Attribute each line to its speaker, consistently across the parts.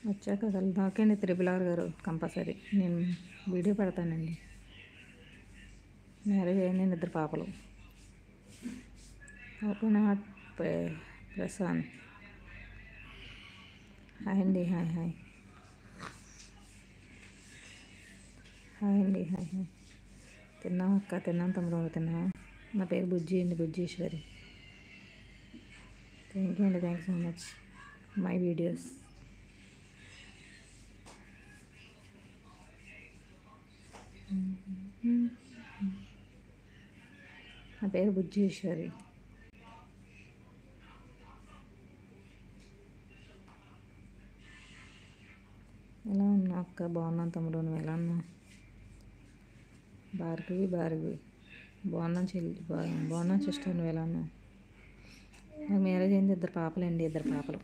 Speaker 1: వచ్చాక వెళ్దాకండి triple R గారు కంపల్సరీ నేను వీడియో పెడతానండి. మ్యారేజ్ అయింది, 2 పాపలు. Open heart Prashanth. హాయ్ అండి. హాయ్ హాయ్ హాయ్ అండి. Hi hi. తిన్నావా అక్క? తిన్నాను తమ్ముడు. తిన్నావా? నా పేరు బుజ్జి అండి, బుజ్జీశ్వరి. థ్యాంక్ యూ అండి. Thank you so much. My videos. నా పేరు బుజ్జీశ్వరి. ఎలా ఉన్నా అక్క? బాగున్నాను తమ్ముడు. నువ్వు ఎలా ఉన్నావు? భార్గవి బాగున్నాను చెల్లి. బాగున్నాను సిస్టర్. నువ్వు ఎలా ఉన్నావు? నాకు మ్యారేజ్ అయింది, 2 పాపలండి. 2 పాపలు.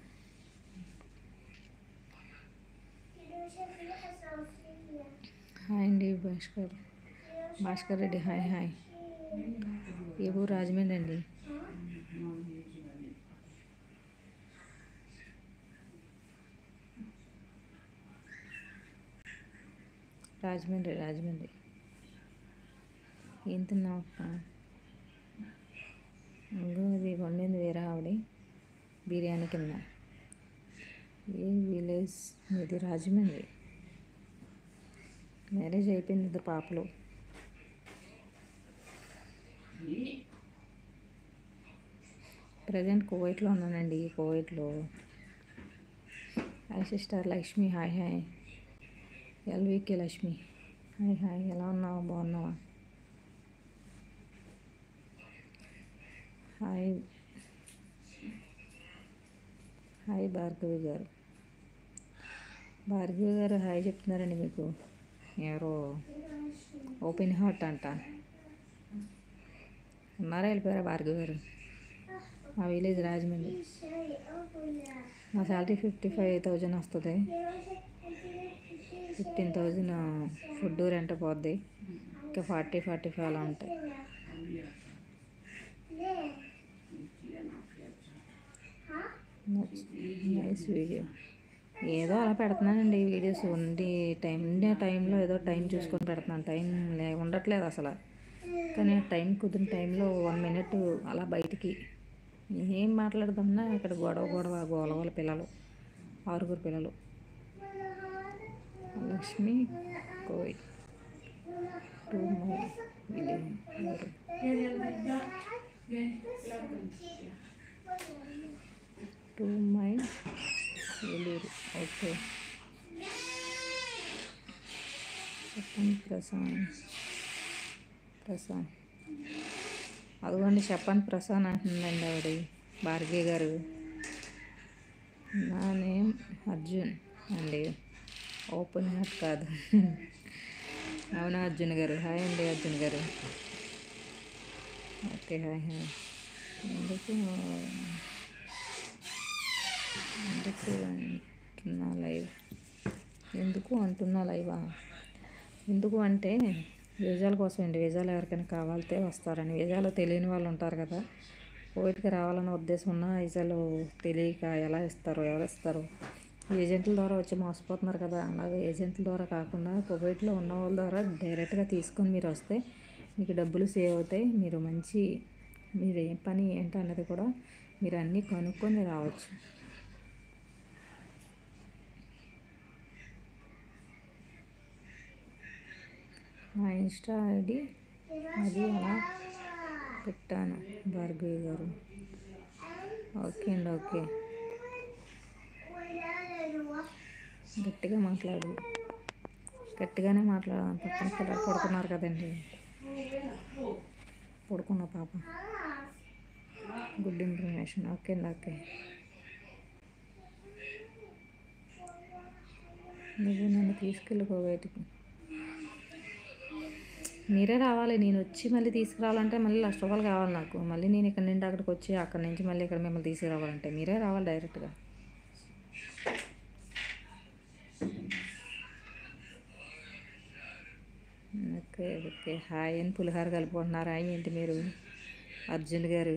Speaker 1: హాయ్ అండి భాస్కర్ రెడ్డి. Hi hi. ఏ ఊరు? రాజమండ్రి అండి. రాజమండ్రి. ఏం తిన్నావు అక్క? అది వండింది వేరే ఆవిడ. బిర్యానీ కింద. ఏ విలేజ్ ఇది? రాజమండ్రి. మ్యారేజ్ అయిపోయింది, 2 పాపలు. ప్రజెంట్ కువైట్లో ఉన్నానండి. కువైట్లో. Hi sister Lakshmi. Hi hi. LVK Lakshmi. Hi hi. ఎలా ఉన్నావు? బాగున్నావా? హాయ్ హాయ్ భార్గవి గారు. హాయ్ చెప్తున్నారండి మీకు. ఎవరో ఓపెన్ హార్ట్ అంట. ఉన్నారా? వెళ్ళిపోయారా భార్గవి గారు? మా విలేజ్ రాజమండ్రి. మా శాలరీ 55,000 వస్తుంది. 15,000 ఫుడ్ రెంట్ పోద్ది. ఇంకా 40-45 అలా ఉంటాయి. Nice video. ఏదో అలా పెడుతున్నానండి వీడియోస్. ఉండే టైంలో ఏదో టైం చూసుకొని పెడుతున్నాను. టైం ఉండట్లేదు అసలు. కానీ టైం కుదిరిన టైంలో 1 minute అలా బయటికి ఏం మాట్లాడదామన్నా ఇక్కడ గోల పిల్లలు, 6 పిల్లలు. లక్ష్మి కోయ్ టు మై విలేజ్. ఓకే చెప్పండి ప్రశాంత్. అదిగోండి చెప్పండి ప్రశాంత్ అంటుందండి ఆవిడ. భార్గవి గారు. నా నేమ్ అర్జున్ అండి. ఓపెన్ హార్ట్ కాదు. అవునా అర్జున్ గారు? హాయ్ అండి అర్జున్ గారు. Okay hi hi. ఎందుకు అంటున్నా లైవా? ఎందుకు అంటే వీజాల కోసం అండి. వీజాలు ఎవరికైనా కావాలితే వస్తారని. వీజాలు తెలియని వాళ్ళు ఉంటారు కదా, కోవిడ్కి రావాలన్న ఉద్దేశం ఉన్న వీజాలు తెలియక ఎలా ఇస్తారు, ఎవరు ఇస్తారు? ఏజెంట్ల ద్వారా వచ్చి మోసపోతున్నారు కదా. అలాగే ఏజెంట్ల ద్వారా కాకుండా కోవిడ్లో ఉన్న వాళ్ళ ద్వారా డైరెక్ట్గా తీసుకొని మీరు వస్తే మీకు డబ్బులు సేవ్ అవుతాయి. మీరు ఏ పని ఏంటన్నది కూడా మీరు అన్నీ కనుక్కొని రావచ్చు. నా ఇన్స్టా ఐడి అది అలా పెట్టాను భార్గవి గారు. ఓకే అండి. ఓకే. గట్టిగానే మాట్లాడాలి. పక్కన పిల్లలు పడుకున్నారు కదండి. పడుకున్న పాప. Good information. ఓకే అండి. ఓకే. నువ్వు నన్ను తీసుకెళ్ళిపోవేటికి మీరే రావాలి. నేను వచ్చి మళ్ళీ తీసుకురావాలంటే మళ్ళీ ₹1,00,000 కావాలి నాకు. మళ్ళీ నేను ఇక్కడ నుండి అక్కడికి వచ్చి అక్కడి నుంచి మళ్ళీ ఇక్కడ మిమ్మల్ని తీసుకురావాలంటే మీరే రావాలి డైరెక్ట్గా. ఓకే హాయ్ అని పులిహార కలుపుకుంటున్నారా ఏంటి మీరు అర్జున్ గారు?